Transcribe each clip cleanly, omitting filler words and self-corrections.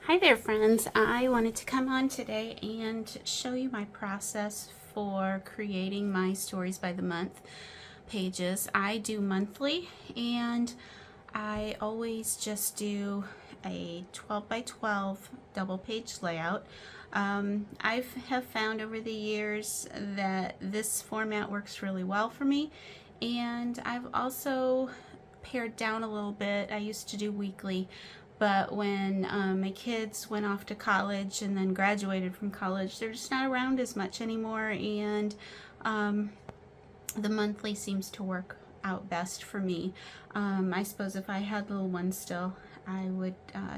Hi there, friends. I wanted to come on today and show you my process for creating my stories by the month pages. I do monthly, and I always just do a 12 by 12 double page layout. I have found over the years that this format works really well for me, and I've also pared down a little bit. I used to do weekly, but when my kids went off to college and then graduated from college, they're just not around as much anymore, and the monthly seems to work out best for me. I suppose if I had little ones still, I would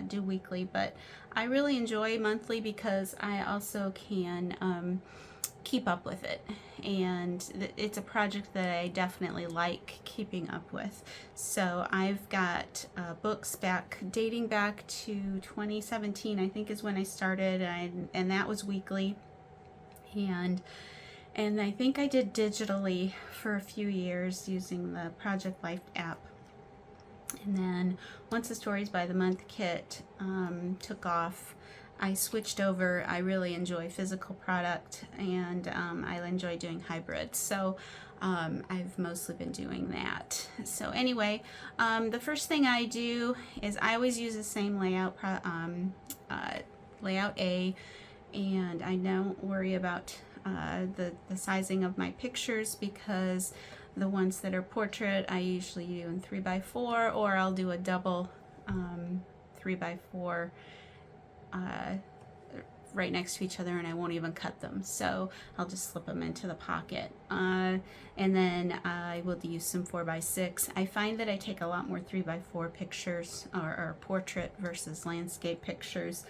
do weekly, but I really enjoy monthly because I also can keep up with it, and it's a project that I definitely like keeping up with. So I've got books dating back to 2017, I think, is when I started, and that was weekly, and I think I did digitally for a few years using the Project Life app. And then once the Stories by the Month kit took off, I switched over. I really enjoy physical product, and I enjoy doing hybrids. So I've mostly been doing that. So anyway, the first thing I do is I always use the same layout, layout A, and I don't worry about the sizing of my pictures, because the ones that are portrait I usually do in 3x4, or I'll do a double 3x4 right next to each other, and I won't even cut them, so I'll just slip them into the pocket, and then I will use some 4x6. I find that I take a lot more 3x4 pictures or portrait versus landscape pictures,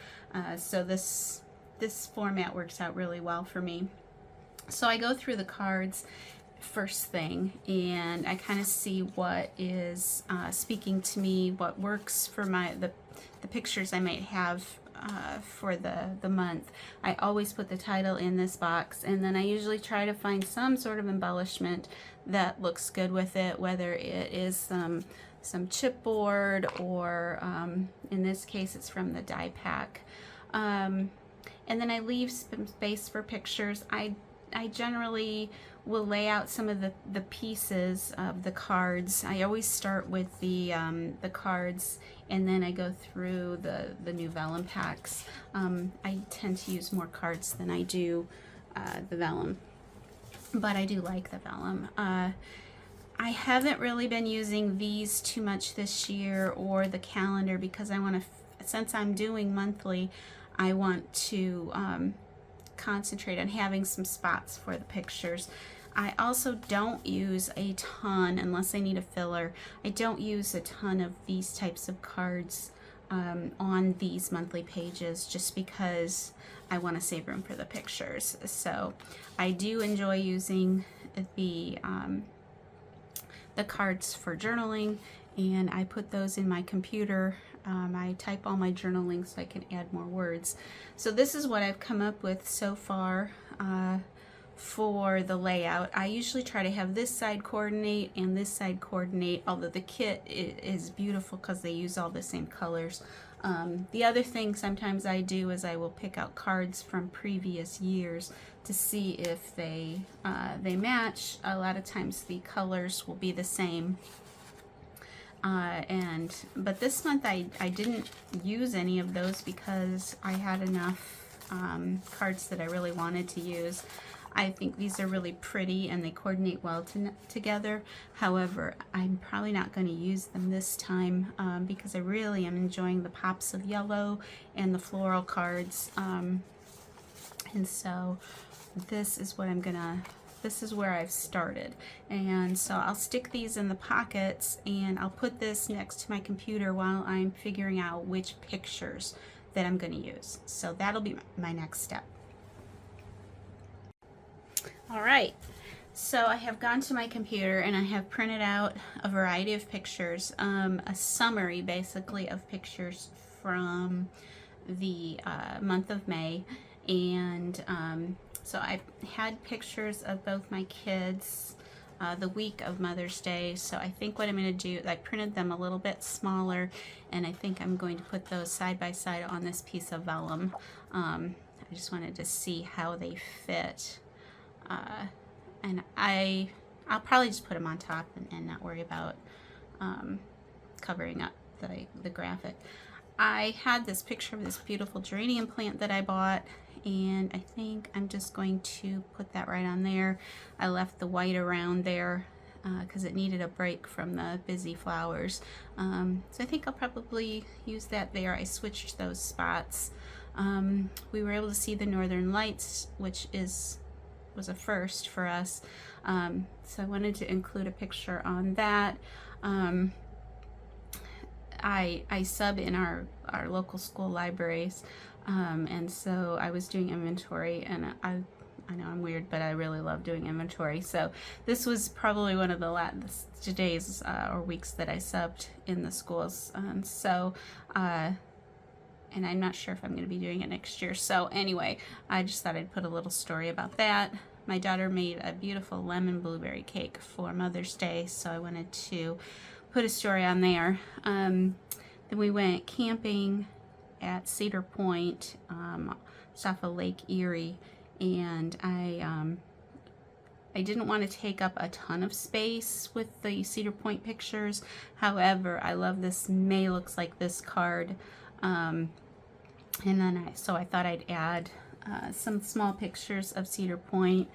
so this format works out really well for me. So I go through the cards first thing, and I kind of see what is speaking to me, what works for the pictures I might have for the month. I always put the title in this box, and then I usually try to find some sort of embellishment that looks good with it, whether it is some chipboard, or in this case it's from the die pack, and then I leave some space for pictures. I generally will lay out some of the pieces of the cards. I always start with the cards, and then I go through the new vellum packs. I tend to use more cards than I do the vellum, but I do like the vellum. I haven't really been using these too much this year, or the calendar, because I want to, since I'm doing monthly, I want to concentrate on having some spots for the pictures. I also don't use a ton, unless I need a filler, I don't use a ton of these types of cards on these monthly pages, just because I want to save room for the pictures. So I do enjoy using the cards for journaling, and I put those in my computer. I type all my journaling so I can add more words. So this is what I've come up with so far for the layout. I usually try to have this side coordinate and this side coordinate, although the kit is beautiful because they use all the same colors. The other thing sometimes I do is I will pick out cards from previous years to see if they match. A lot of times the colors will be the same. But this month I didn't use any of those because I had enough cards that I really wanted to use. I think these are really pretty and they coordinate well together. However, I'm probably not going to use them this time because I really am enjoying the pops of yellow and the floral cards. And so this is what this is where I've started, and so I'll stick these in the pockets, and I'll put this next to my computer while I'm figuring out which pictures that I'm going to use. So that'll be my next step. All right, so I have gone to my computer and I have printed out a variety of pictures, a summary basically of pictures from the month of May, and so I had pictures of both my kids, the week of Mother's Day. So I think what I'm going to do, I printed them a little bit smaller, and I think I'm going to put those side by side on this piece of vellum. I just wanted to see how they fit. And I'll probably just put them on top and not worry about covering up the graphic. I had this picture of this beautiful geranium plant that I bought, and I think I'm just going to put that right on there. I left the white around there because it needed a break from the busy flowers. So I think I'll probably use that there. I switched those spots. We were able to see the northern lights, which was a first for us. So I wanted to include a picture on that. I sub in our local school libraries, and so I was doing inventory, and I know I'm weird, but I really love doing inventory. So this was probably one of the last days or weeks that I subbed in the schools. And I'm not sure if I'm going to be doing it next year. So anyway, I just thought I'd put a little story about that. My daughter made a beautiful lemon blueberry cake for Mother's Day, so I wanted to put a story on there. Then we went camping at Cedar Point, just off of Lake Erie, and I didn't want to take up a ton of space with the Cedar Point pictures. However, I love this May Looks Like This card. And then so I thought I'd add some small pictures of Cedar Point,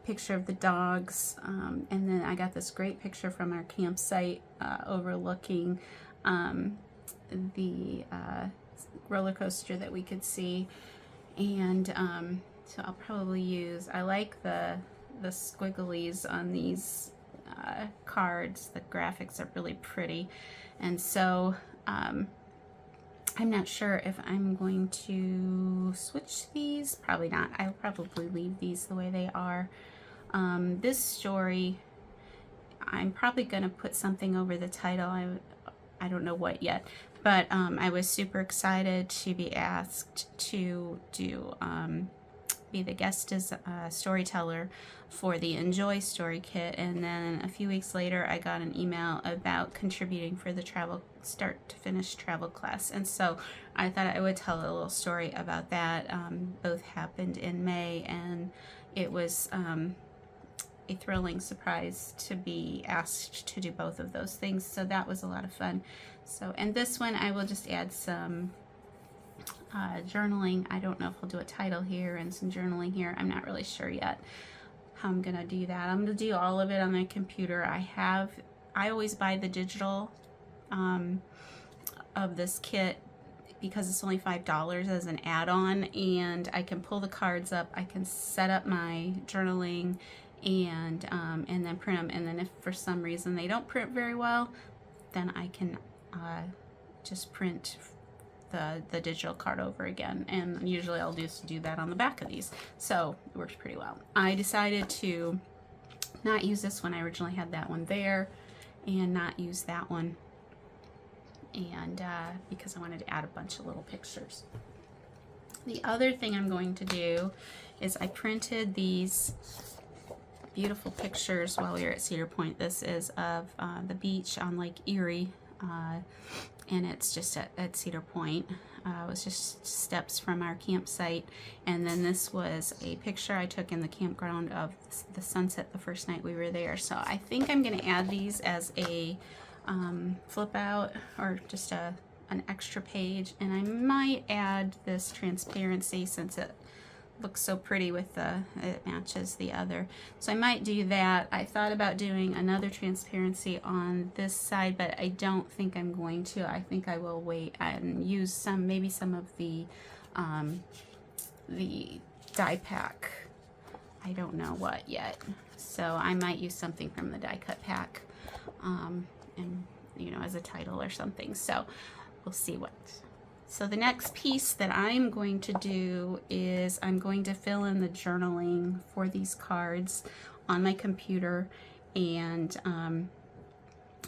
picture of the dogs, and then I got this great picture from our campsite overlooking the roller coaster that we could see. And so I'll probably use, I like the squigglies on these cards. The graphics are really pretty, and so I'm not sure if I'm going to switch these. Probably not. I'll probably leave these the way they are. This story, I'm probably going to put something over the title. I don't know what yet, but I was super excited to be asked to be the guest as storyteller for the Enjoy Story Kit, and then a few weeks later I got an email about contributing for the start to finish travel class, and so I thought I would tell a little story about that. Both happened in May, and it was a thrilling surprise to be asked to do both of those things, so that was a lot of fun. So, and this one I will just add some journaling. I don't know if I'll do a title here and some journaling here. I'm not really sure yet how I'm gonna do that. I'm gonna do all of it on my computer. I always buy the digital of this kit because it's only $5 as an add-on, and I can pull the cards up, I can set up my journaling, and then print them. And then if for some reason they don't print very well, then I can just print the digital card over again, and usually I'll just do that on the back of these, so it works pretty well. I decided to not use this one. I originally had that one there, and not use that one, and because I wanted to add a bunch of little pictures. The other thing I'm going to do is I printed these beautiful pictures while we were at Cedar Point. This is of the beach on Lake Erie, and it's just at Cedar Point. It was just steps from our campsite, and then this was a picture I took in the campground of the sunset the first night we were there. So I think I'm going to add these as a flip out, or just an extra page, and I might add this transparency since it looks so pretty with it matches the other. So I might do that. I thought about doing another transparency on this side, but I don't think I'm going to. I think I will wait and use maybe some of the die pack. I don't know what yet. So I might use something from the die cut pack, and as a title or something. So we'll see what. So the next piece that I'm going to do is I'm going to fill in the journaling for these cards on my computer, and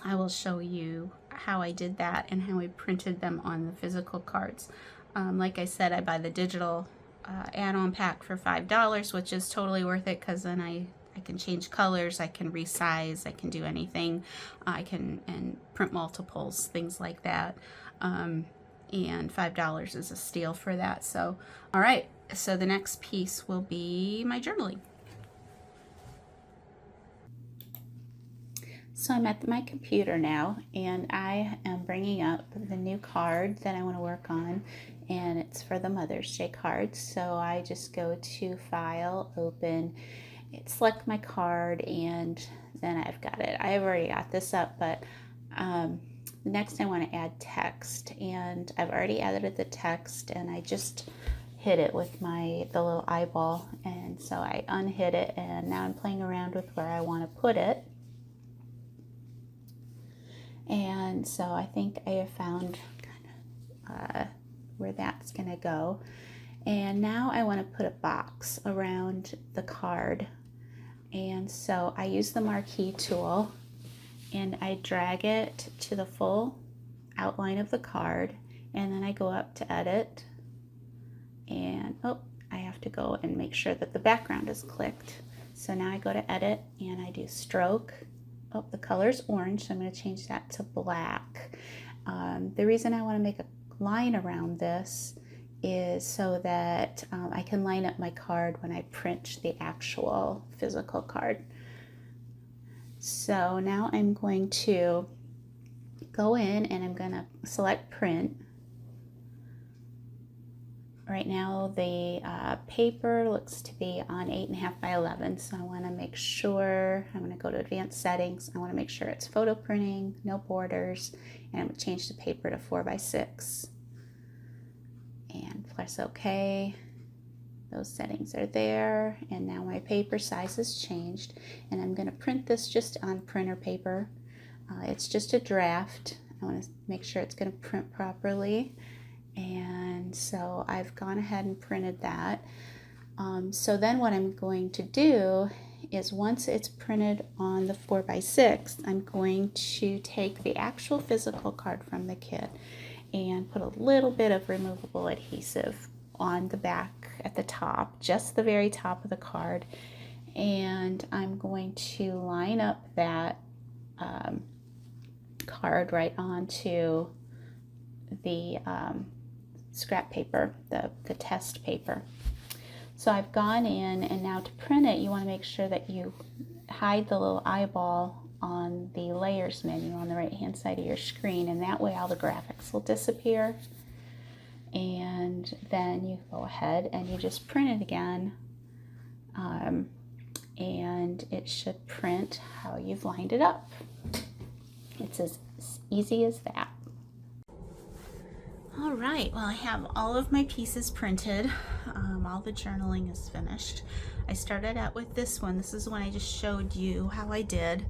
I will show you how I did that and how I printed them on the physical cards. Like I said, I buy the digital add-on pack for $5, which is totally worth it, because then I I can change colors, I can resize, I can do anything. I can and print multiples, things like that. And $5 is a steal for that. So, all right, so the next piece will be my journaling. So I'm at my computer now, and I am bringing up the new card that I want to work on, and it's for the Mother's Day cards. So I just go to File, Open, select my card, and then I've got it. I've already got this up, but next I want to add text, and I've already added the text, and I just hit it with the little eyeball, and so I unhit it, and now I'm playing around with where I want to put it. And so I think I have found where that's going to go. And now I want to put a box around the card. And so I use the marquee tool, and I drag it to the full outline of the card, and then I go up to edit, and I have to go and make sure that the background is clicked. So now I go to edit, and I do stroke. The color's orange, so I'm going to change that to black. The reason I want to make a line around this is so that I can line up my card when I print the actual physical card. So now I'm going to go in and I'm going to select print. Right now the paper looks to be on 8.5 by 11, so I want to make sure, I'm going to go to advanced settings, I want to make sure it's photo printing, no borders, and I'm going to change the paper to 4 by 6 and press OK. Those settings are there, and now my paper size has changed, and I'm going to print this just on printer paper. It's just a draft. I want to make sure it's going to print properly. And so I've gone ahead and printed that. So then what I'm going to do is, once it's printed on the 4 by 6, I'm going to take the actual physical card from the kit and put a little bit of removable adhesive on the back at the top, just the very top of the card. And I'm going to line up that card right onto the scrap paper, the test paper. So I've gone in, and now to print it, you want to make sure that you hide the little eyeball on the layers menu on the right hand side of your screen, and that way all the graphics will disappear. And then you go ahead and you just print it again, and it should print how you've lined it up. It's as easy as that. All right, well, I have all of my pieces printed. All the journaling is finished. I started out with this one. This is the one I just showed you how I did.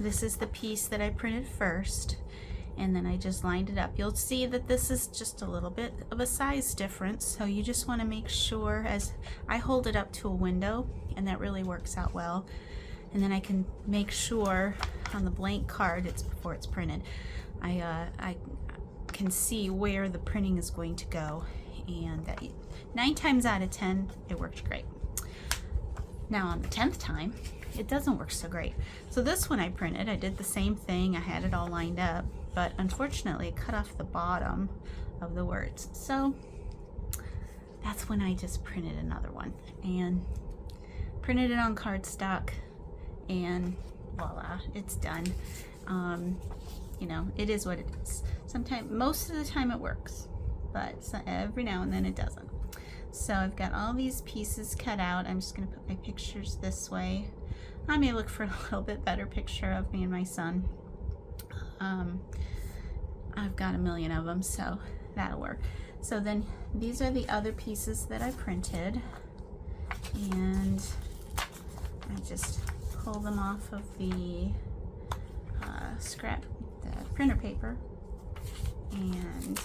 This is the piece that I printed first, and then I just lined it up. You'll see that this is just a little bit of a size difference, so you just want to make sure, as I hold it up to a window, and that really works out well. And then I can make sure on the blank card, it's before it's printed, I can see where the printing is going to go, and that 9 times out of 10 it worked great. Now on the 10th time it doesn't work so great. So this one I printed, I did the same thing, I had it all lined up, but unfortunately it cut off the bottom of the words. So that's when I just printed another one and printed it on cardstock, and voila, it's done. You know, it is what it is. Sometimes, most of the time it works, but every now and then it doesn't. So I've got all these pieces cut out. I'm just going to put my pictures this way. I may look for a little bit better picture of me and my son. I've got a million of them, so that'll work. So then these are the other pieces that I printed, and I just pull them off of the the printer paper, and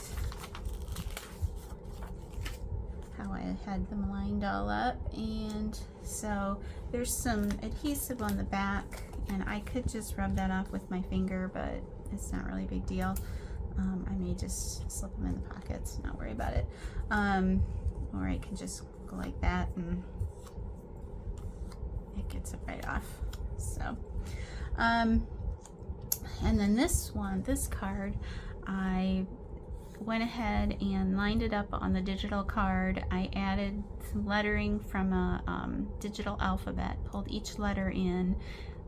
how I had them lined all up. And so there's some adhesive on the back, and I could just rub that off with my finger, but it's not really a big deal. I may just slip them in the pockets, not worry about it. Or I can just go like that and it gets it right off. So, and then this card, I went ahead and lined it up on the digital card. I added some lettering from a digital alphabet, pulled each letter in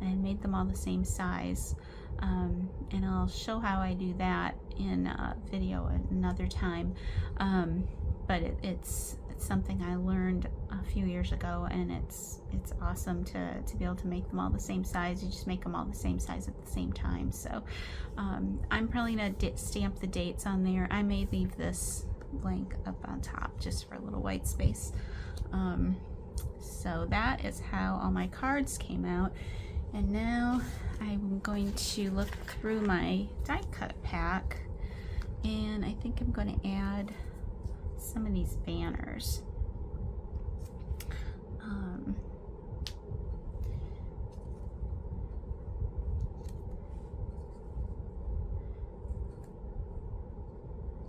and made them all the same size. And I'll show how I do that in a video another time. But it's something I learned a few years ago, and it's awesome to be able to make them all the same size. You just make them all the same size at the same time. So I'm probably gonna stamp the dates on there. I may leave this blank up on top just for a little white space. So that is how all my cards came out. And now I'm going to look through my die cut pack, and I think I'm going to add some of these banners.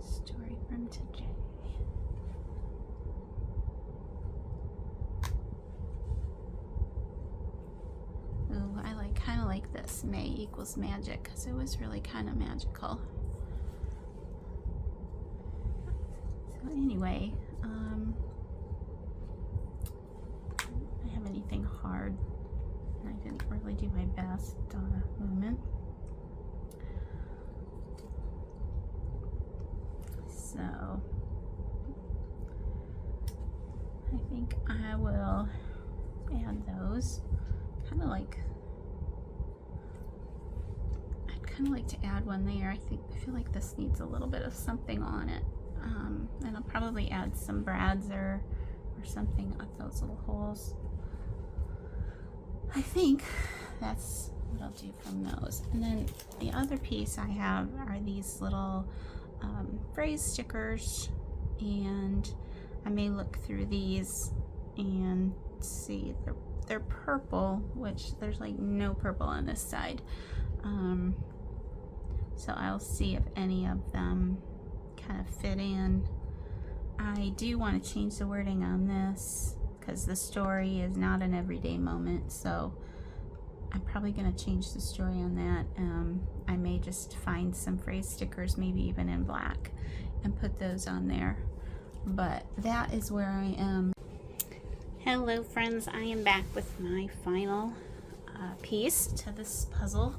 Story from today. Ooh, I kind of like this, May equals magic, because it was really kind of magical. So anyway, I don't have anything hard. I didn't really do my best movement. So I think I will add those. I'd kind of like to add one there. I feel like this needs a little bit of something on it. And I'll probably add some brads or something at those little holes. I think that's what I'll do from those. And then the other piece I have are these little phrase stickers, and I may look through these and see they're purple, which there's like no purple on this side. So I'll see if any of them kind of fit in. I do want to change the wording on this because the story is not an everyday moment, so I'm probably going to change the story on that. I may just find some phrase stickers, maybe even in black, and put those on there. But that is where I am. Hello friends, I am back with my final piece to this puzzle.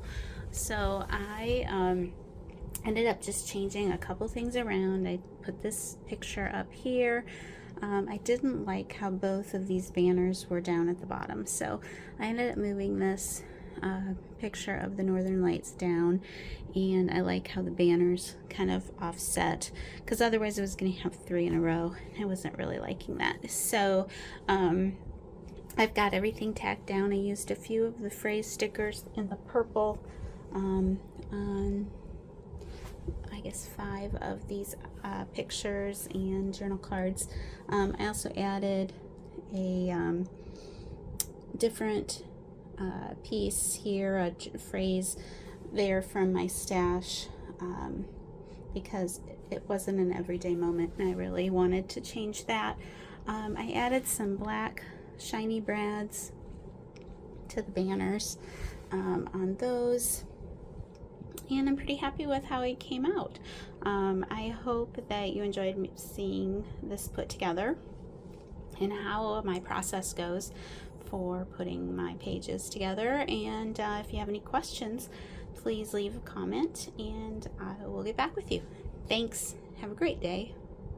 So I ended up just changing a couple things around. I put this picture up here. I didn't like how both of these banners were down at the bottom, so I ended up moving this picture of the Northern Lights down, and I like how the banners kind of offset, because otherwise I was going to have 3 in a row. I wasn't really liking that. So I've got everything tacked down. I used a few of the phrase stickers in the purple on I guess 5 of these pictures and journal cards. I also added a different piece here, a phrase there from my stash, because it wasn't an everyday moment and I really wanted to change that. I added some black shiny brads to the banners on those, and I'm pretty happy with how it came out. I hope that you enjoyed seeing this put together and how my process goes for putting my pages together. And if you have any questions, please leave a comment and I will get back with you. Thanks. Have a great day.